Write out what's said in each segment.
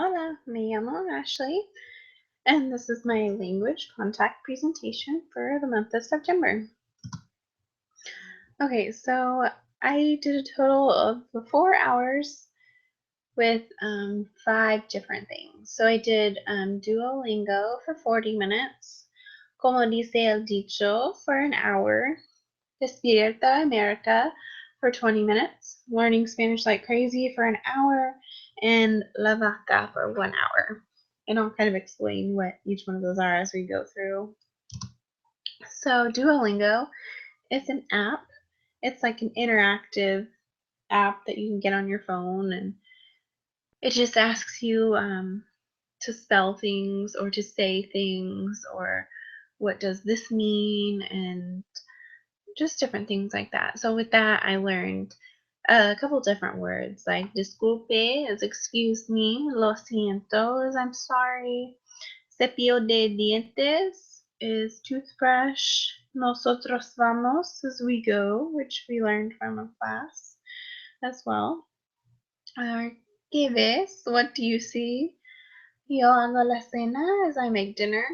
Hola, me llamo Ashley, and this is my language contact presentation for the month of September. Okay, so I did a total of 4 hours with five different things. So I did Duolingo for 40 minutes, Como dice el dicho for an hour, Despierta America for 20 minutes, Learning Spanish like crazy for an hour, and La Vaca for 1 hour. And I'll kind of explain what each one of those are as we go through. So Duolingo is an app. It's like an interactive app that you can get on your phone, and it just asks you to spell things or to say things or what does this mean and just different things like that. So with that, I learned a couple different words like disculpe is excuse me, lo siento is I'm sorry, cepillo de dientes is toothbrush, nosotros vamos is we go, which we learned from a class as well. ¿Qué ves? What do you see? Yo hago la cena as I make dinner.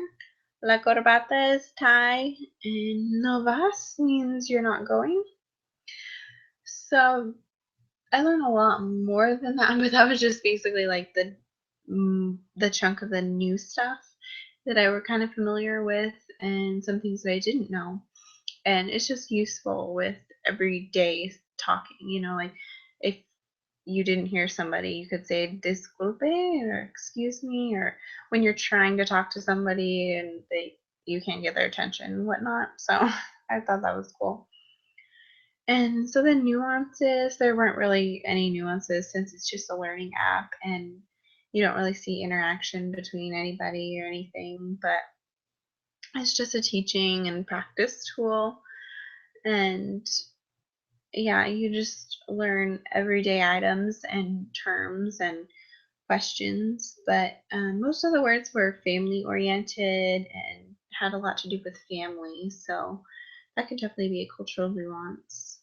La corbata is tie, and no vas means you're not going. So I learned a lot more than that, but that was just basically like the chunk of the new stuff that I were kind of familiar with, and some things that I didn't know. And it's just useful with everyday talking. Like if you didn't hear somebody, you could say disculpe or excuse me, or when you're trying to talk to somebody and you can't get their attention and whatnot. So I thought that was cool. And so the nuances, there weren't really any nuances since it's just a learning app and you don't really see interaction between anybody or anything, but it's just a teaching and practice tool. And yeah, you just learn everyday items and terms and questions, but most of the words were family oriented and had a lot to do with family, so that could definitely be a cultural nuance.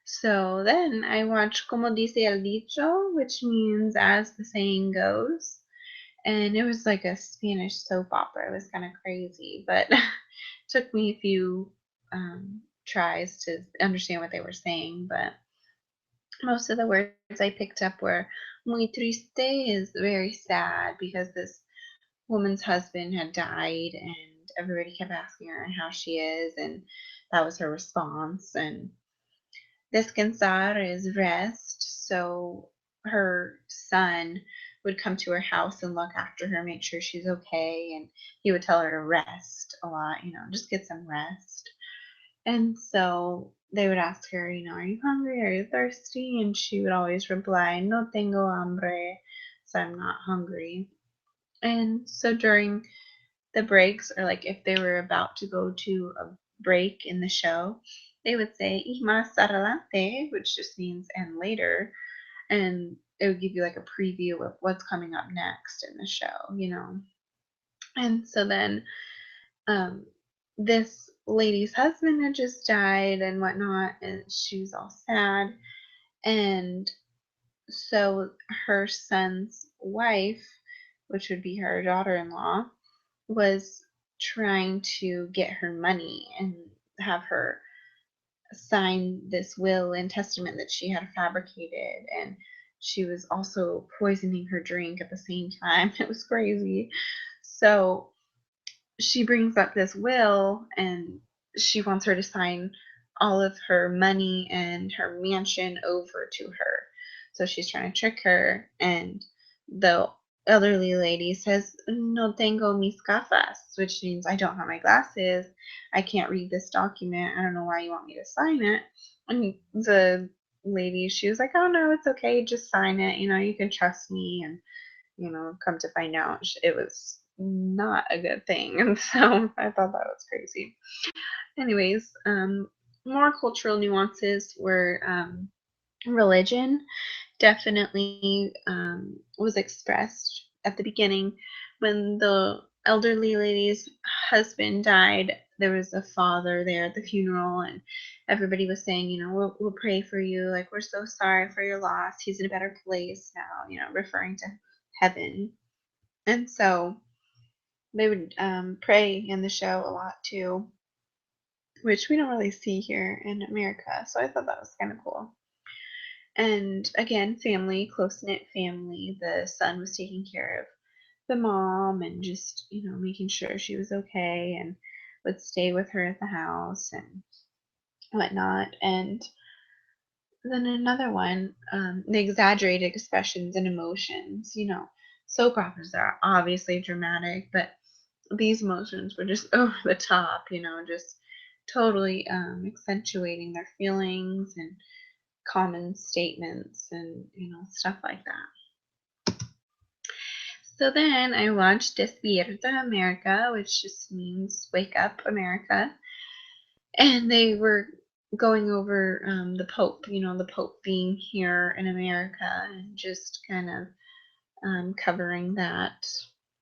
So then I watched Como dice el dicho, which means as the saying goes. And it was like a Spanish soap opera. It was kind of crazy, but took me a few tries to understand what they were saying. But most of the words I picked up were muy triste is very sad because this woman's husband had died and everybody kept asking her how she is, and that was her response. And descansar is rest. So her son would come to her house and look after her, make sure she's okay, and he would tell her to rest a lot, just get some rest. And so they would ask her, are you hungry? Are you thirsty? And she would always reply, no tengo hambre, so I'm not hungry. And so during the breaks, or like if they were about to go to a break in the show, they would say y más adelante, which just means and later, and it would give you like a preview of what's coming up next in the show. And so then um, this lady's husband had just died and whatnot, and she was all sad. And so her son's wife, which would be her daughter in law, was trying to get her money and have her sign this will and testament that she had fabricated. And she was also poisoning her drink at the same time. It was crazy. So she brings up this will and she wants her to sign all of her money and her mansion over to her. So she's trying to trick her, and the elderly lady says, no tengo mis gafas, which means I don't have my glasses. I can't read this document. I don't know why you want me to sign it. And the lady, she was like, oh no, it's okay. Just sign it. You can trust me. And come to find out, it was not a good thing. And so I thought that was crazy. Anyways, more cultural nuances were religion definitely was expressed at the beginning when the elderly lady's husband died. There was a father there at the funeral, and everybody was saying, we'll pray for you. Like, we're so sorry for your loss. He's in a better place now, referring to heaven. And so they would pray in the show a lot too, which we don't really see here in America. So I thought that was kind of cool. And again, family, close knit family. The son was taking care of the mom and just, making sure she was okay and would stay with her at the house and whatnot. And then another one, the exaggerated expressions and emotions. Soap operas are obviously dramatic, but these emotions were just over the top, just totally accentuating their feelings and common statements and, stuff like that. So then I watched Despierta America, which just means Wake Up America. And they were going over the Pope, the Pope being here in America and just kind of covering that.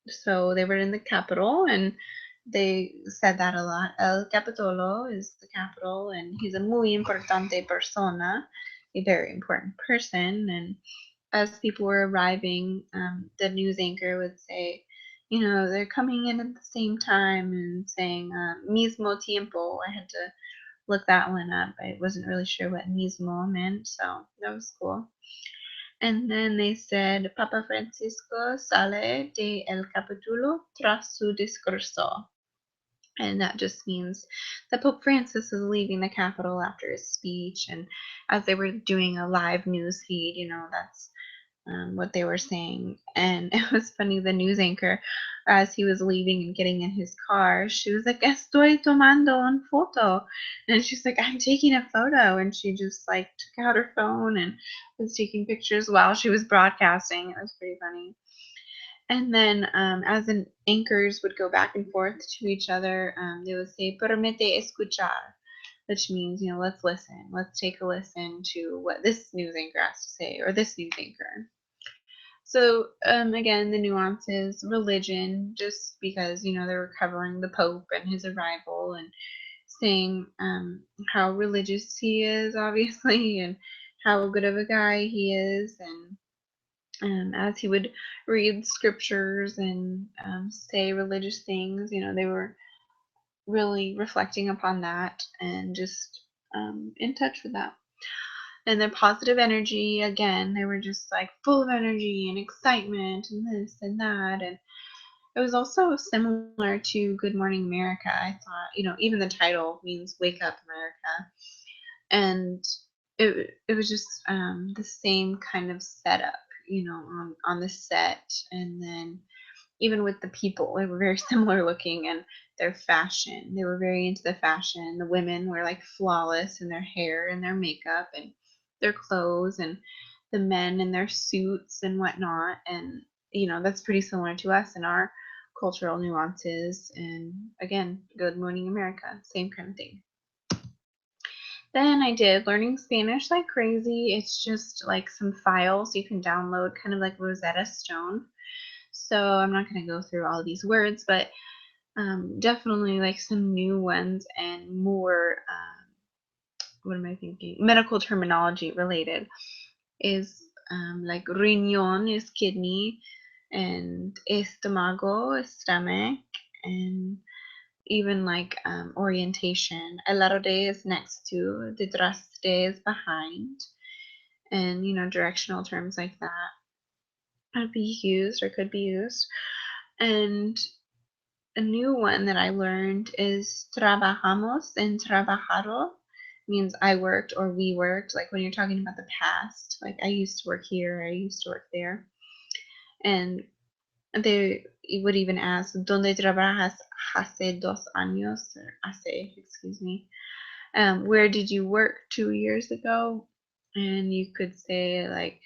So they were in the Capitol and they said that a lot. El Capitolo is the capital, and he's a muy importante persona, a very important person. And as people were arriving, the news anchor would say, they're coming in at the same time and saying mismo tiempo. I had to look that one up. I wasn't really sure what mismo meant, so that was cool. And then they said Papa Francisco sale de el capítulo tras su discurso. And that just means that Pope Francis is leaving the Capitol after his speech. And as they were doing a live news feed, that's what they were saying. And it was funny, the news anchor, as he was leaving and getting in his car, she was like, Estoy tomando un foto. And she's like, I'm taking a photo. And she just like took out her phone and was taking pictures while she was broadcasting. It was pretty funny. And then as the anchors would go back and forth to each other, they would say, permite escuchar, which means, let's listen. Let's take a listen to what this news anchor has to say, or this news anchor. So again, the nuances, religion, just because, they were covering the Pope and his arrival and saying how religious he is, obviously, and how good of a guy he is. And as he would read scriptures and say religious things, they were really reflecting upon that and just in touch with that. And their positive energy, again, they were just like full of energy and excitement and this and that. And it was also similar to Good Morning America. I thought, even the title means Wake Up America. And it was just the same kind of setup, on the set. And then even with the people, they were very similar looking, and their fashion. They were very into the fashion. The women were like flawless in their hair and their makeup and their clothes, and the men in their suits and whatnot. And, that's pretty similar to us in our cultural nuances. And again, Good Morning America, same kind of thing. Then I did Learning Spanish Like Crazy. It's just like some files you can download, kind of like Rosetta Stone. So I'm not going to go through all these words, but definitely like some new ones and more, what am I thinking? Medical terminology related is like riñón is kidney, and estomago is stomach, and even like orientation. El lado de is next to, detrás de is behind, and directional terms like that would be used or could be used. And a new one that I learned is trabajamos and trabajado means I worked or we worked, like when you're talking about the past, like I used to work here, I used to work there. And they would even ask, ¿Dónde trabajas hace 2 años? Or hace, excuse me. Where did you work 2 years ago? And you could say like,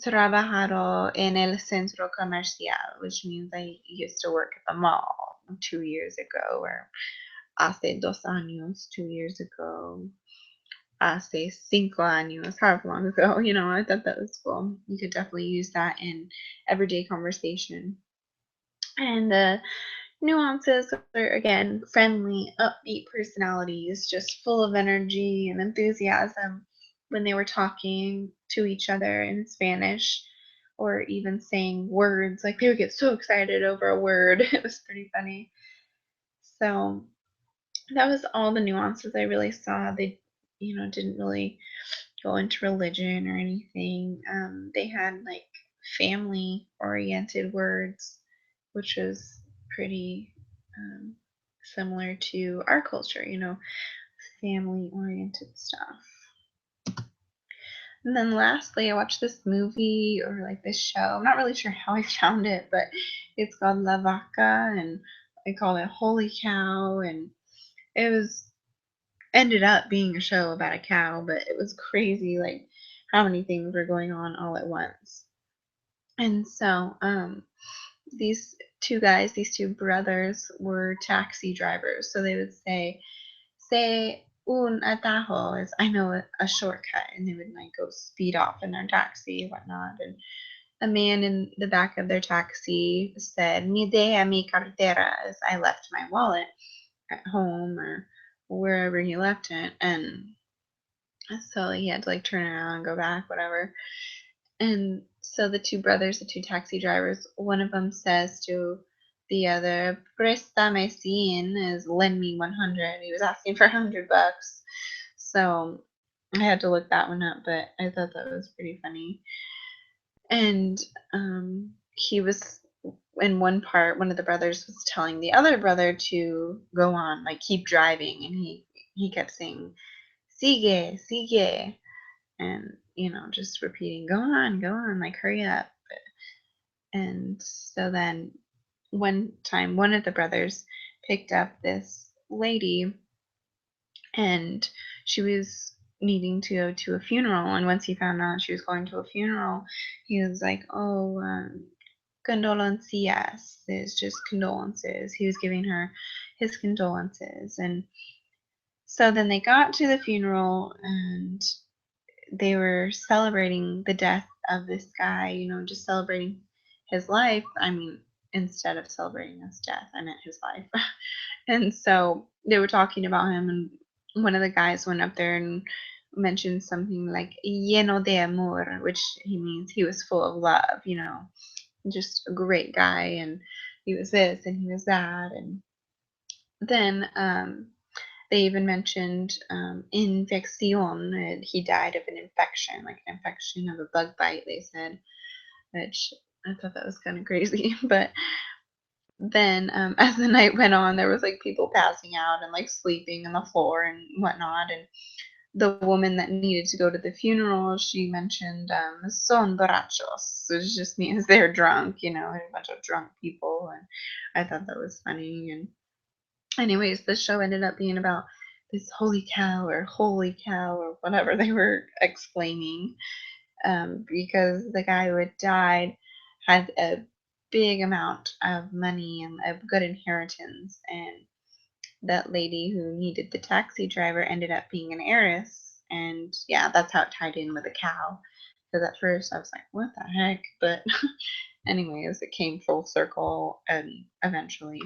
trabajado en el centro comercial, which means I used to work at the mall 2 years ago, or hace 2 años, 2 years ago, hace 5 años, however long ago. I thought that was cool. You could definitely use that in everyday conversation. And the nuances are, again, friendly, upbeat personalities, just full of energy and enthusiasm when they were talking to each other in Spanish or even saying words. Like they would get so excited over a word. It was pretty funny. So that was all the nuances I really saw. They, didn't really go into religion or anything. They had like family oriented words, which was pretty similar to our culture, family oriented stuff. And then lastly, I watched this movie or like this show. I'm not really sure how I found it, but it's called La Vaca, and I call it Holy Cow. And it was ended up being a show about a cow, but it was crazy, like how many things were going on all at once. And so, these two guys, these two brothers, were taxi drivers. So they would say un atajo is, I know, a shortcut, and they would like go speed off in their taxi and whatnot. And a man in the back of their taxi said, "Mi deja mi cartera," as I left my wallet at home or wherever he left it. And so he had to like turn around and go back, whatever. And so the two brothers, the two taxi drivers, one of them says to the other, "Préstame 100," is lend me 100. He was asking for $100. So I had to look that one up, but I thought that was pretty funny. And he was in one part, one of the brothers was telling the other brother to go on, like keep driving, and he kept saying, "Sigue, sigue," and just repeating, "Go on, like hurry up." And so then one time, one of the brothers picked up this lady, and she was needing to go to a funeral. And once he found out she was going to a funeral, he was like, "Oh, condolencias," is just condolences. He was giving her his condolences. And so then they got to the funeral, and they were celebrating the death of this guy, just celebrating his life. I mean, instead of celebrating his death, I meant his life. And so they were talking about him, and one of the guys went up there and mentioned something like lleno de amor, which he means he was full of love, just a great guy, and he was this and he was that. And then they even mentioned infección, and he died of an infection, like an infection of a bug bite, they said, which I thought that was kind of crazy. But then as the night went on, there was like people passing out and like sleeping on the floor and whatnot. And the woman that needed to go to the funeral, she mentioned son borrachos, which just means they're drunk, they're a bunch of drunk people. And I thought that was funny. And anyways, the show ended up being about this holy cow or holy cow or whatever they were exclaiming, because the guy who had died had a big amount of money and a good inheritance, and that lady who needed the taxi driver ended up being an heiress. And yeah, that's how it tied in with the cow. Because at first I was like, what the heck? But anyways, it came full circle and eventually.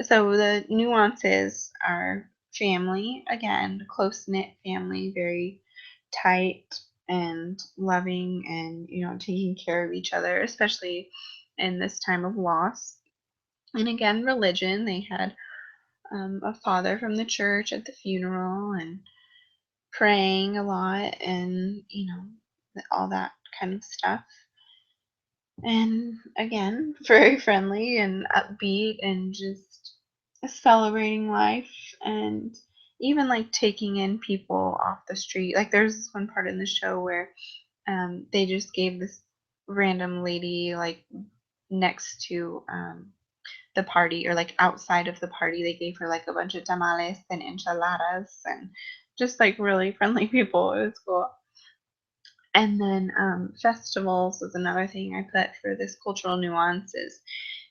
So the nuances are family, again, close knit family, very tight and loving, and taking care of each other, especially in this time of loss. And again, religion, they had a father from the church at the funeral and praying a lot, and all that kind of stuff. And again, very friendly and upbeat and just celebrating life, and even like taking in people off the street. Like there's this one part in the show where they just gave this random lady, like next to the party, or like outside of the party, they gave her like a bunch of tamales and enchiladas, and just like really friendly people. It was cool. And then festivals was another thing I put for this cultural nuances.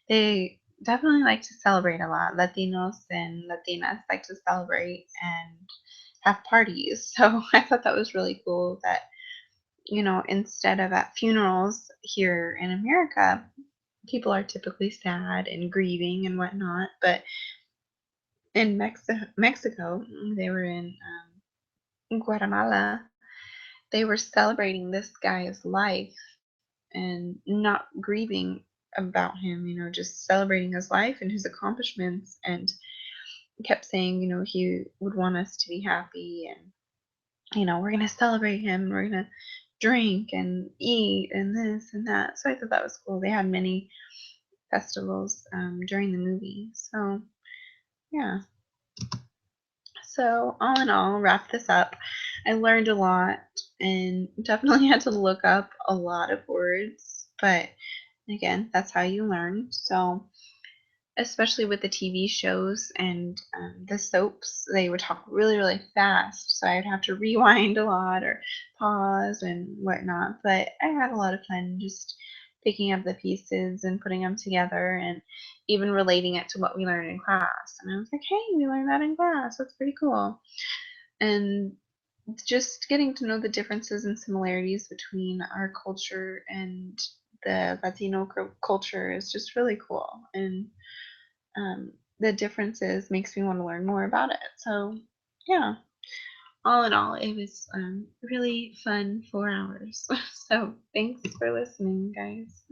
They definitely like to celebrate a lot. Latinos and Latinas like to celebrate and have parties. So I thought that was really cool that, instead of at funerals here in America, people are typically sad and grieving and whatnot. But in Mexico, they were in Guatemala, they were celebrating this guy's life, and not grieving about him, just celebrating his life and his accomplishments, and kept saying, he would want us to be happy, and we're going to celebrate him, and we're going to drink and eat and this and that. So I thought that was cool. They had many festivals during the movie. So yeah. So all in all, wrap this up. I learned a lot and definitely had to look up a lot of words, but again, that's how you learn. So especially with the TV shows and the soaps, they would talk really, really fast. So I'd have to rewind a lot or pause and whatnot. But I had a lot of fun just picking up the pieces and putting them together and even relating it to what we learned in class. And I was like, hey, we learned that in class. That's pretty cool. And just getting to know the differences and similarities between our culture and the Latino culture is just really cool. And the differences makes me want to learn more about it. So, yeah, all in all, it was really fun 4 hours. So, thanks for listening, guys.